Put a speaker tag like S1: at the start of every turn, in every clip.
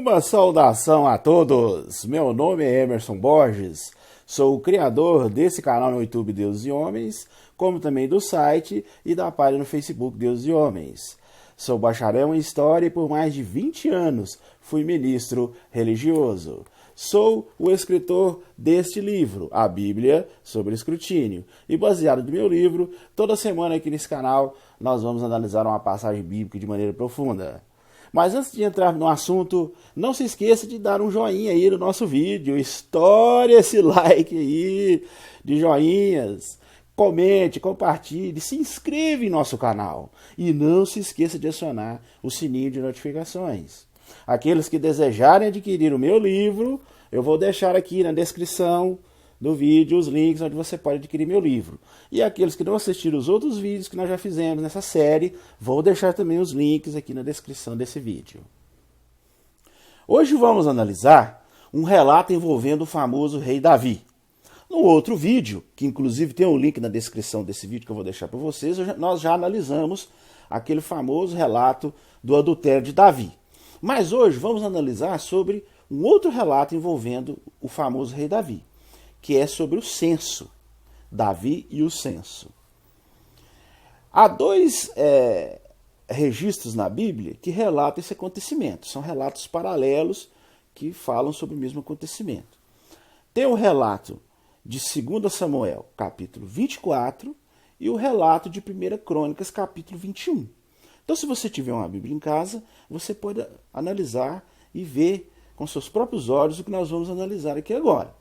S1: Uma saudação a todos! Meu nome é Emerson Borges, sou o criador desse canal no YouTube Deus e Homens, como também do site e da página no Facebook Deus e Homens. Sou bacharel em História e por mais de 20 anos fui ministro religioso. Sou o escritor deste livro, A Bíblia sobre Escrutínio. E baseado no meu livro, toda semana aqui nesse canal nós vamos analisar uma passagem bíblica de maneira profunda. Mas antes de entrar no assunto, não se esqueça de dar um joinha aí no nosso vídeo. Estoure esse like aí de joinhas. Comente, compartilhe, se inscreva em nosso canal. E não se esqueça de acionar o sininho de notificações. Aqueles que desejarem adquirir o meu livro, eu vou deixar aqui na descrição do vídeo os links onde você pode adquirir meu livro. E aqueles que não assistiram os outros vídeos que nós já fizemos nessa série, vou deixar também os links aqui na descrição desse vídeo. Hoje vamos analisar um relato envolvendo o famoso rei Davi. No outro vídeo, que inclusive tem um link na descrição desse vídeo que eu vou deixar para vocês, nós já analisamos aquele famoso relato do adultério de Davi. Mas hoje vamos analisar sobre um outro relato envolvendo o famoso rei Davi, que é sobre o censo. Davi e o censo. Há dois registros na Bíblia que relatam esse acontecimento. São relatos paralelos que falam sobre o mesmo acontecimento. Tem o relato de 2 Samuel, capítulo 24, e o relato de 1 Crônicas, capítulo 21. Então, se você tiver uma Bíblia em casa, você pode analisar e ver com seus próprios olhos o que nós vamos analisar aqui agora.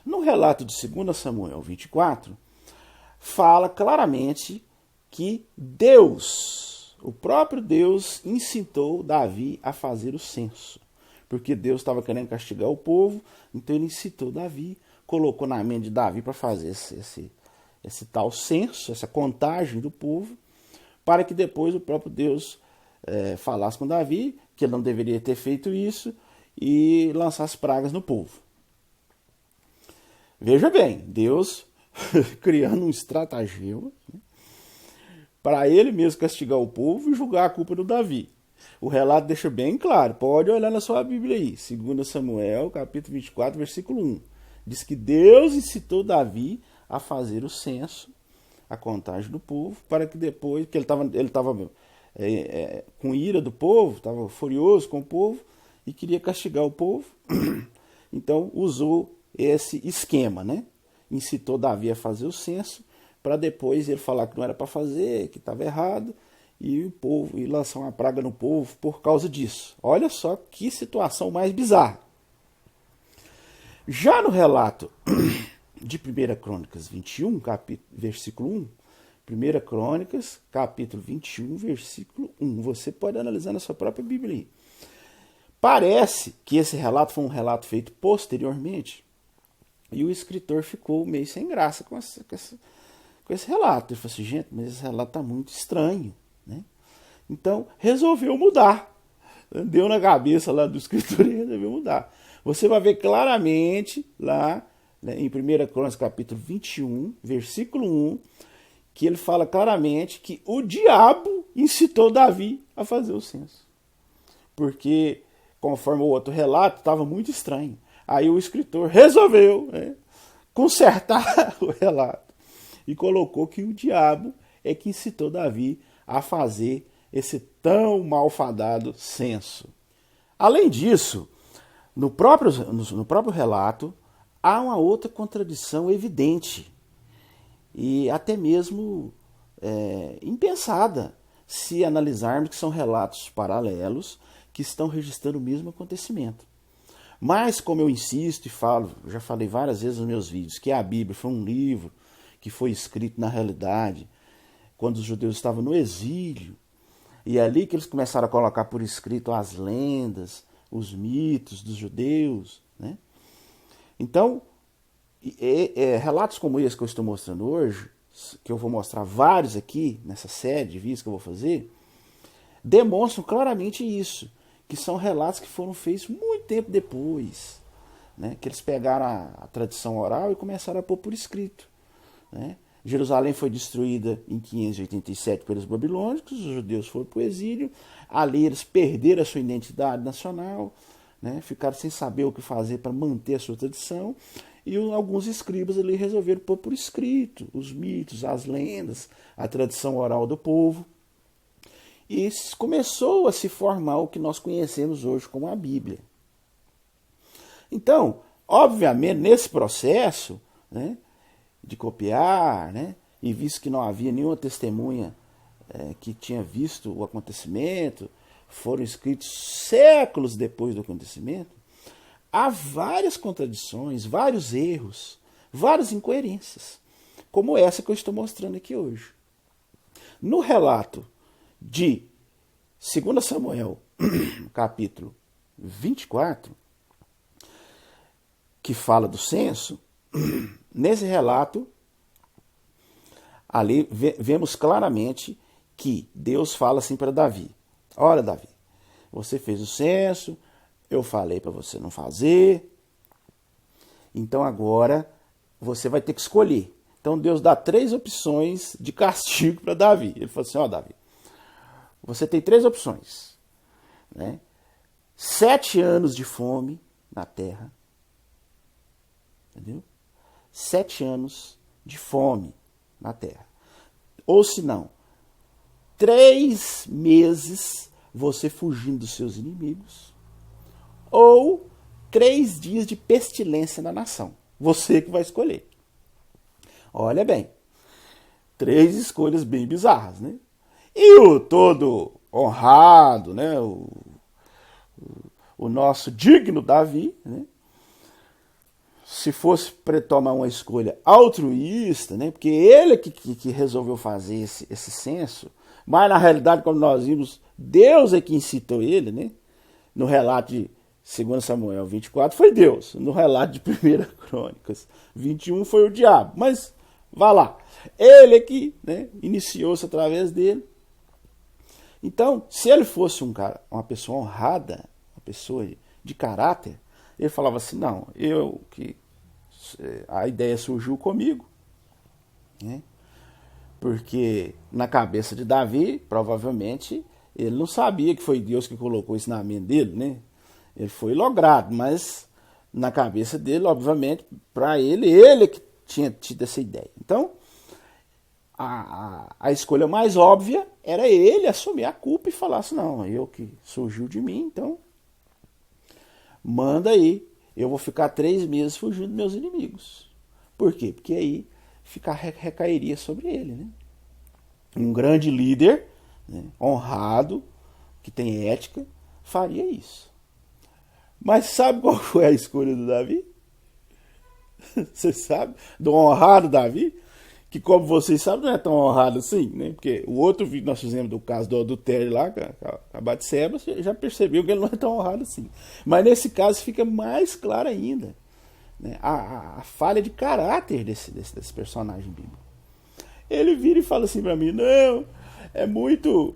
S1: No relato de 2 Samuel 24, fala claramente que Deus, o próprio Deus, incitou Davi a fazer o censo. Porque Deus estava querendo castigar o povo, então ele incitou Davi, colocou na mente de Davi para fazer esse tal censo, essa contagem do povo, para que depois o próprio Deus falasse com Davi que ele não deveria ter feito isso e lançasse pragas no povo. Veja bem, Deus criando um estratagema, né, para ele mesmo castigar o povo e julgar a culpa do Davi. O relato deixa bem claro, pode olhar na sua Bíblia aí, 2 Samuel, capítulo 24, versículo 1. Diz que Deus incitou Davi a fazer o censo, a contagem do povo, para que depois, que ele estava com ira do povo, estava furioso com o povo e queria castigar o povo, então usou esse esquema, né? Incitou Davi a fazer o censo, para depois ele falar que não era para fazer, que estava errado, e o povo e lançar uma praga no povo por causa disso. Olha só que situação mais bizarra. Já no relato de 1 Crônicas 21, versículo 1, 1 Crônicas, capítulo 21, versículo 1, você pode analisar na sua própria Bíblia. Parece que esse relato foi um relato feito posteriormente, e o escritor ficou meio sem graça com esse relato. Ele falou assim, gente, mas esse relato está muito estranho, né? Então, resolveu mudar. Deu na cabeça lá do escritor e resolveu mudar. Você vai ver claramente lá, né, em 1 Crônicas, capítulo 21, versículo 1, que ele fala claramente que o diabo incitou Davi a fazer o censo. Porque, conforme o outro relato, estava muito estranho. Aí o escritor resolveu, né, consertar o relato e colocou que o diabo é que incitou Davi a fazer esse tão malfadado censo. Além disso, no próprio relato, há uma outra contradição evidente e até mesmo impensada, se analisarmos que são relatos paralelos que estão registrando o mesmo acontecimento. Mas, como eu insisto e falo, já falei várias vezes nos meus vídeos, que a Bíblia foi um livro que foi escrito na realidade quando os judeus estavam no exílio, e é ali que eles começaram a colocar por escrito as lendas, os mitos dos judeus, né? Então, relatos como esse que eu estou mostrando hoje, que eu vou mostrar vários aqui nessa série de vídeos que eu vou fazer, demonstram claramente isso, que são relatos que foram feitos muito tempo depois, né? Que eles pegaram a tradição oral e começaram a pôr por escrito, né? Jerusalém foi destruída em 587 pelos babilônicos, os judeus foram para o exílio, ali eles perderam a sua identidade nacional, né? Ficaram sem saber o que fazer para manter a sua tradição, e alguns escribas ali resolveram pôr por escrito os mitos, as lendas, a tradição oral do povo. E começou a se formar o que nós conhecemos hoje como a Bíblia. Então, obviamente, nesse processo, né, de copiar, né, e visto que não havia nenhuma testemunha que tinha visto o acontecimento, foram escritos séculos depois do acontecimento, há várias contradições, vários erros, várias incoerências, como essa que eu estou mostrando aqui hoje. No relato de 2 Samuel, capítulo 24, que fala do censo, nesse relato, ali vemos claramente que Deus fala assim para Davi: olha, Davi, você fez o censo, eu falei para você não fazer, então agora você vai ter que escolher. Então Deus dá 3 opções de castigo para Davi. Ele falou assim: ó, Davi, você tem 3 opções, né? 7 anos de fome na terra, entendeu? 7 anos de fome na terra. Ou se não, 3 meses você fugindo dos seus inimigos, ou 3 dias de pestilência na nação. Você que vai escolher. Olha bem, 3 escolhas bem bizarras, né? E o todo honrado, né? O nosso digno Davi, né? Se fosse para tomar uma escolha altruísta, né? Porque ele que resolveu fazer esse censo, mas na realidade, quando nós vimos, Deus é que incitou ele, né? No relato de 2 Samuel 24 foi Deus, no relato de 1 Crônicas 21 foi o diabo, mas vá lá, ele é que, né, iniciou-se através dele. Então, se ele fosse uma pessoa honrada, uma pessoa de caráter, ele falava assim: não, a ideia surgiu comigo, né? Porque na cabeça de Davi, provavelmente, ele não sabia que foi Deus que colocou isso na mente dele, né? Ele foi logrado, mas na cabeça dele, obviamente, para ele que tinha tido essa ideia. Então, a escolha mais óbvia era ele assumir a culpa e falar assim: não, eu que surgiu de mim, então manda aí, eu vou ficar 3 meses fugindo dos meus inimigos. Por quê? Porque aí recairia sobre ele, né? Um grande líder, né, honrado, que tem ética, faria isso. Mas sabe qual foi a escolha do Davi? Você sabe? Do honrado Davi? Que, como vocês sabem, não é tão honrado assim, né? Porque o outro vídeo que nós fizemos do caso do adultério lá, com a Batseba, você já percebeu que ele não é tão honrado assim. Mas nesse caso fica mais claro ainda, né? A falha de caráter desse personagem bíblico. Ele vira e fala assim para mim: não, é muito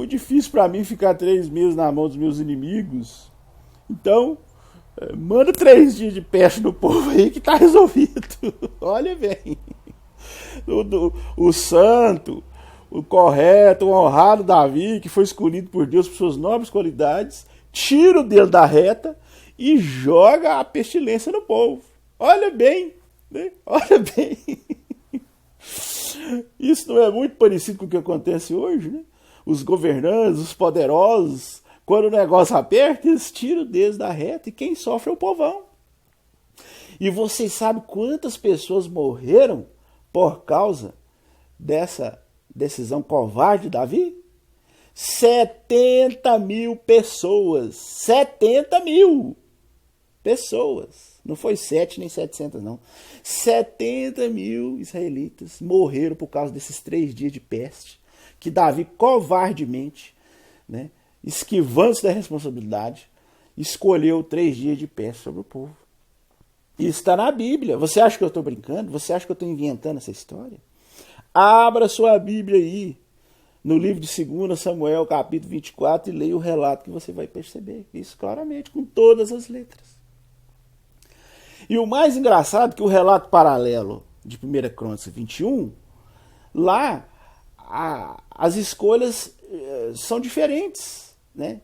S1: difícil para mim ficar 3 meses na mão dos meus inimigos. Então, manda 3 dias de peste no povo aí que tá resolvido. Olha bem, o santo, o correto, o honrado Davi, que foi escolhido por Deus por suas nobres qualidades, tira o dedo da reta e joga a pestilência no povo. Olha bem, né? Olha bem. Isso não é muito parecido com o que acontece hoje, né? Os governantes, os poderosos, quando o negócio aperta, eles tiram o dedo da reta e quem sofre é o povão. E vocês sabem quantas pessoas morreram por causa dessa decisão covarde de Davi? 70 mil pessoas. 70 mil pessoas. Não foi 7 nem 700, não. 70 mil israelitas morreram por causa desses 3 dias de peste, que Davi covardemente, né, esquivando-se da responsabilidade, escolheu 3 dias de peste sobre o povo. Isso está na Bíblia. Você acha que eu estou brincando? Você acha que eu estou inventando essa história? Abra sua Bíblia aí, no livro de 2 Samuel, capítulo 24, e leia o relato que você vai perceber isso claramente, com todas as letras. E o mais engraçado é que o relato paralelo de 1 Crônicas 21, lá as escolhas são diferentes, né?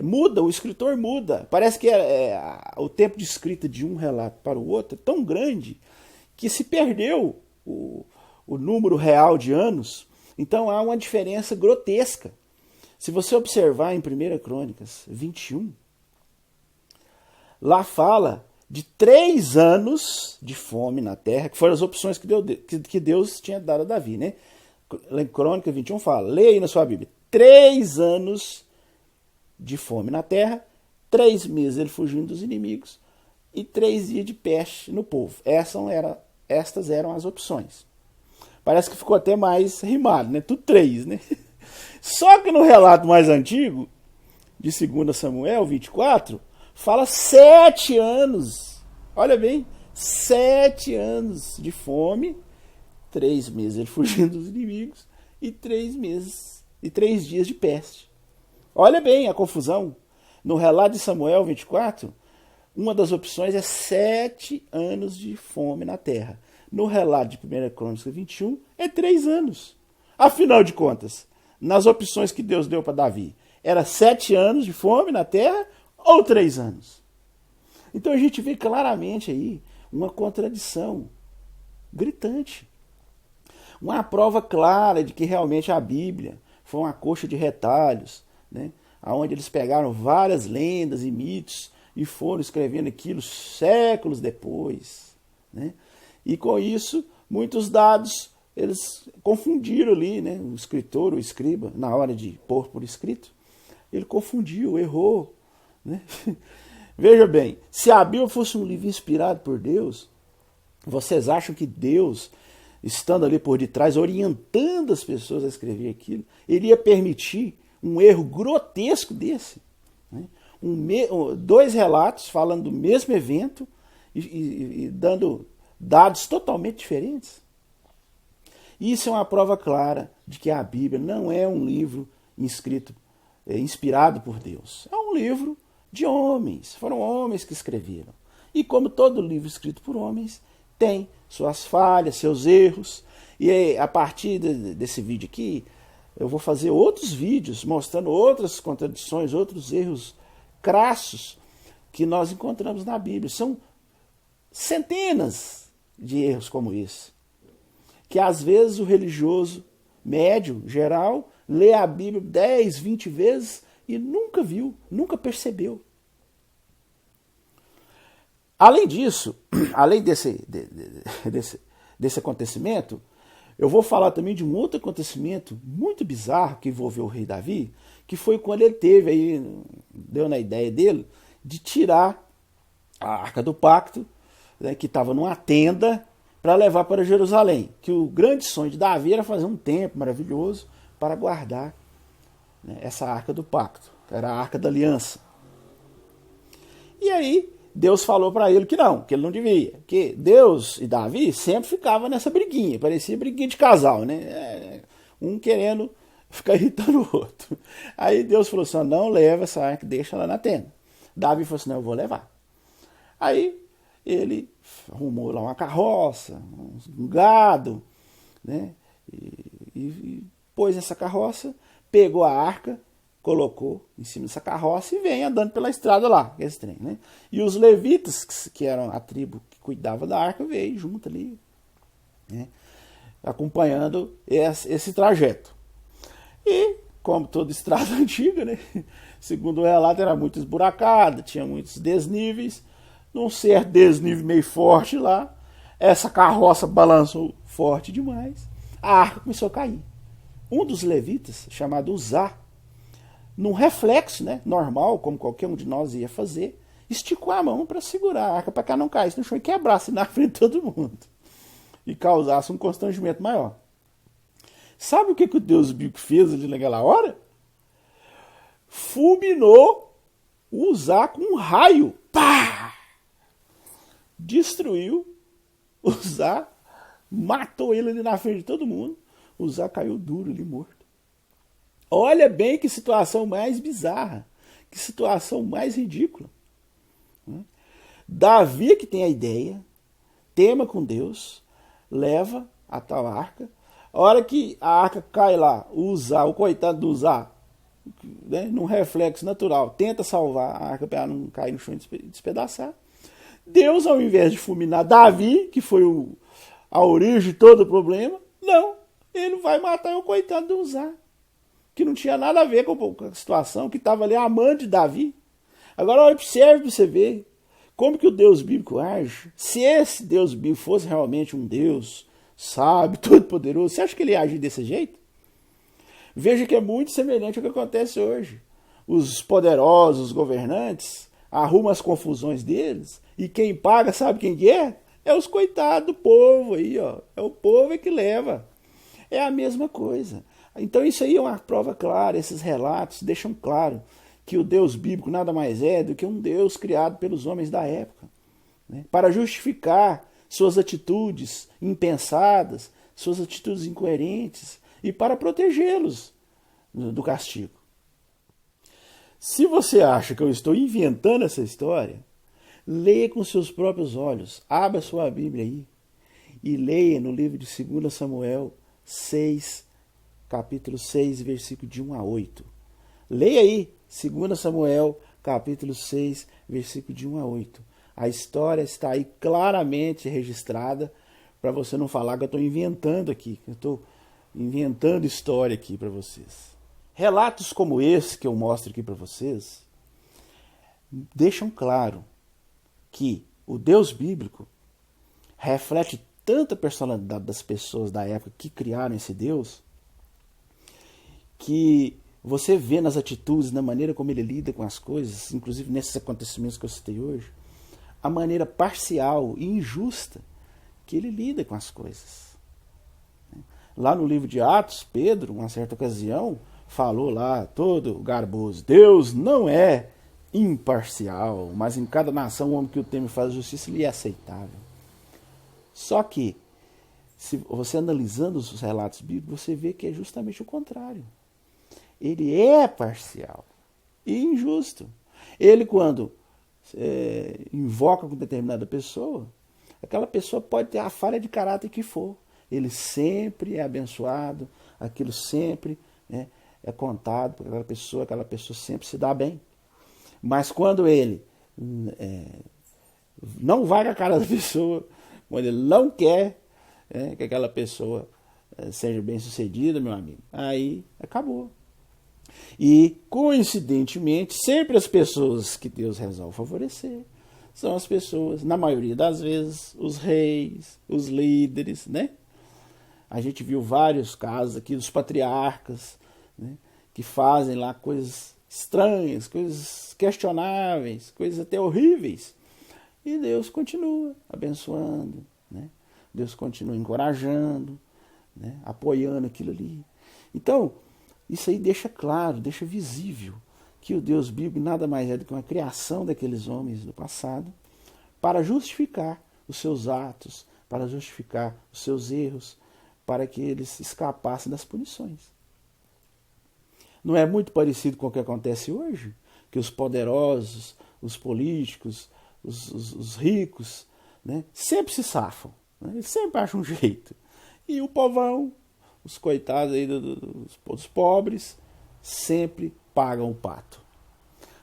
S1: Muda, o escritor muda. Parece que o tempo de escrita de um relato para o outro é tão grande que se perdeu o número real de anos. Então há uma diferença grotesca. Se você observar em 1 Crônicas 21, lá fala de 3 anos de fome na terra, que foram as opções que Deus tinha dado a Davi, né? Em Crônica 21 fala, leia aí na sua Bíblia, 3 anos de fome na terra, 3 meses ele fugindo dos inimigos e 3 dias de peste no povo. Estas eram as opções. Parece que ficou até mais rimado, né? Tudo 3, né? Só que no relato mais antigo, de 2 Samuel 24, fala 7 anos. Olha bem, 7 anos de fome, 3 meses ele fugindo dos inimigos e 3 meses e 3 dias de peste. Olha bem a confusão. No relato de Samuel 24, uma das opções é 7 anos de fome na terra. No relato de 1 Crônicas 21, é 3 anos. Afinal de contas, nas opções que Deus deu para Davi, era 7 anos de fome na terra ou 3 anos? Então a gente vê claramente aí uma contradição gritante. Uma prova clara de que realmente a Bíblia foi uma coxa de retalhos, né? Onde eles pegaram várias lendas e mitos e foram escrevendo aquilo séculos depois, né? E com isso, muitos dados eles confundiram ali, né? O escritor, o escriba, na hora de pôr por escrito, ele confundiu, errou, né? Veja bem, se a Bíblia fosse um livro inspirado por Deus, vocês acham que Deus, estando ali por detrás, orientando as pessoas a escrever aquilo, ele ia permitir um erro grotesco desse? Né? 2 relatos falando do mesmo evento e dando dados totalmente diferentes. Isso é uma prova clara de que a Bíblia não é um livro inspirado por Deus. É um livro de homens. Foram homens que escreveram. E como todo livro escrito por homens, tem suas falhas, seus erros. E a partir desse vídeo aqui, eu vou fazer outros vídeos mostrando outras contradições, outros erros crassos que nós encontramos na Bíblia. São centenas de erros como esse, que às vezes o religioso médio, geral, lê a Bíblia 10, 20 vezes e nunca viu, nunca percebeu. Além disso, além desse acontecimento, eu vou falar também de um outro acontecimento muito bizarro que envolveu o rei Davi, que foi quando ele teve aí, deu na ideia dele, de tirar a Arca do Pacto, né, que estava numa tenda, para levar para Jerusalém. Que o grande sonho de Davi era fazer um templo maravilhoso para guardar, né, essa Arca do Pacto, que era a Arca da Aliança. E aí Deus falou para ele que ele não devia. Que Deus e Davi sempre ficavam nessa briguinha, parecia briguinha de casal, né? Um querendo ficar irritando o outro. Aí Deus falou assim, não leva essa arca, deixa ela na tenda. Davi falou assim, não, eu vou levar. Aí ele arrumou lá uma carroça, um gado, né? E pôs essa carroça, pegou a arca, colocou em cima dessa carroça e vem andando pela estrada lá, esse trem, né? E os levitas, que eram a tribo que cuidava da arca, veio junto ali, né? Acompanhando esse trajeto. E, como toda estrada antiga, né? Segundo o relato, era muito esburacada, tinha muitos desníveis. Num certo desnível meio forte lá, essa carroça balançou forte demais, a arca começou a cair. Um dos levitas, chamado Uzá, num reflexo, né, normal, como qualquer um de nós ia fazer, esticou a mão para segurar a arca, para que ela não caísse no chão e quebrasse na frente de todo mundo. E causasse um constrangimento maior. Sabe o que o Deus bíblico fez ali naquela hora? Fulminou Uzá com um raio. Pá! Destruiu Uzá, matou ele ali na frente de todo mundo. Uzá caiu duro ali, morto. Olha bem que situação mais bizarra, que situação mais ridícula. Davi que tem a ideia, tema com Deus, leva a tal arca. A hora que a arca cai lá, o coitado do Uzá, né, num reflexo natural, tenta salvar a arca para ela não cair no chão e despedaçar. Deus, ao invés de fulminar Davi, que foi a origem de todo o problema, não, ele vai matar o coitado do Uzá, que não tinha nada a ver com a situação, que estava ali amante de Davi. Agora observe para você ver como que o Deus bíblico age. Se esse Deus bíblico fosse realmente um Deus sábio, todo-poderoso, você acha que ele age desse jeito? Veja que é muito semelhante ao que acontece hoje. Os poderosos, os governantes, arrumam as confusões deles, e quem paga, sabe quem que é? É os coitados do povo aí, ó. É o povo que leva. É a mesma coisa. Então isso aí é uma prova clara, esses relatos deixam claro que o Deus bíblico nada mais é do que um Deus criado pelos homens da época, né, para justificar suas atitudes impensadas, suas atitudes incoerentes e para protegê-los do castigo. Se você acha que eu estou inventando essa história, leia com seus próprios olhos, abra sua Bíblia aí e leia no livro de 2 Samuel 6, capítulo 6, versículo de 1 a 8. Leia aí, 2 Samuel, capítulo 6, versículo de 1 a 8. A história está aí claramente registrada, para você não falar que eu estou inventando aqui, que eu estou inventando história aqui para vocês. Relatos como esse que eu mostro aqui para vocês deixam claro que o Deus bíblico reflete tanta personalidade das pessoas da época que criaram esse Deus, que você vê nas atitudes, na maneira como ele lida com as coisas, inclusive nesses acontecimentos que eu citei hoje, a maneira parcial e injusta que ele lida com as coisas. Lá no livro de Atos, Pedro, uma certa ocasião, falou lá, todo garboso, Deus não é imparcial, mas em cada nação o homem que o teme faz justiça lhe é aceitável. Só que, se você analisando os relatos bíblicos, você vê que é justamente o contrário. Ele é parcial e injusto. Ele, quando invoca com determinada pessoa, aquela pessoa pode ter a falha de caráter que for. Ele sempre é abençoado, aquilo sempre é contado por aquela pessoa sempre se dá bem. Mas quando ele não vai com a cara da pessoa, quando ele não quer que aquela pessoa seja bem sucedida, meu amigo, aí acabou. E, coincidentemente, sempre as pessoas que Deus resolve favorecer são as pessoas, na maioria das vezes, os reis, os líderes, né? A gente viu vários casos aqui dos patriarcas, né, que fazem lá coisas estranhas, coisas questionáveis, coisas até horríveis. E Deus continua abençoando, né? Deus continua encorajando, né, apoiando aquilo ali. Então, isso aí deixa claro, deixa visível que o Deus bíblico nada mais é do que uma criação daqueles homens do passado para justificar os seus atos, para justificar os seus erros, para que eles escapassem das punições. Não é muito parecido com o que acontece hoje? Que os poderosos, os políticos, os ricos, né, sempre se safam, né, eles sempre acham um jeito. E o povão, os coitados aí dos pobres, sempre pagam o pato.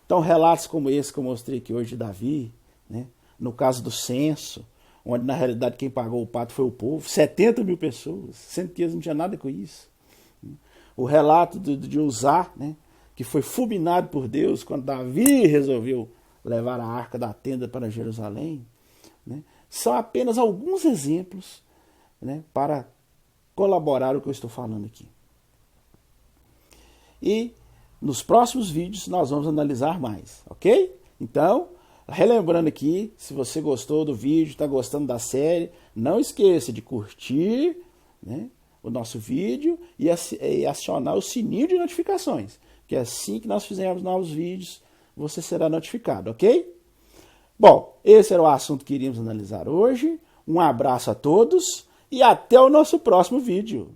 S1: Então, relatos como esse que eu mostrei aqui hoje de Davi, né, no caso do censo, onde na realidade quem pagou o pato foi o povo, 70 mil pessoas, sendo que eles não tinham nada com isso. O relato de Uzá, né, que foi fulminado por Deus quando Davi resolveu levar a arca da tenda para Jerusalém, né, são apenas alguns exemplos, né, para colaborar o que eu estou falando aqui. E nos próximos vídeos nós vamos analisar mais, ok? Então, relembrando aqui, se você gostou do vídeo, está gostando da série, não esqueça de curtir, né, o nosso vídeo e acionar o sininho de notificações, que assim que nós fizermos novos vídeos, você será notificado, ok? Bom, esse era o assunto que iríamos analisar hoje. Um abraço a todos e até o nosso próximo vídeo.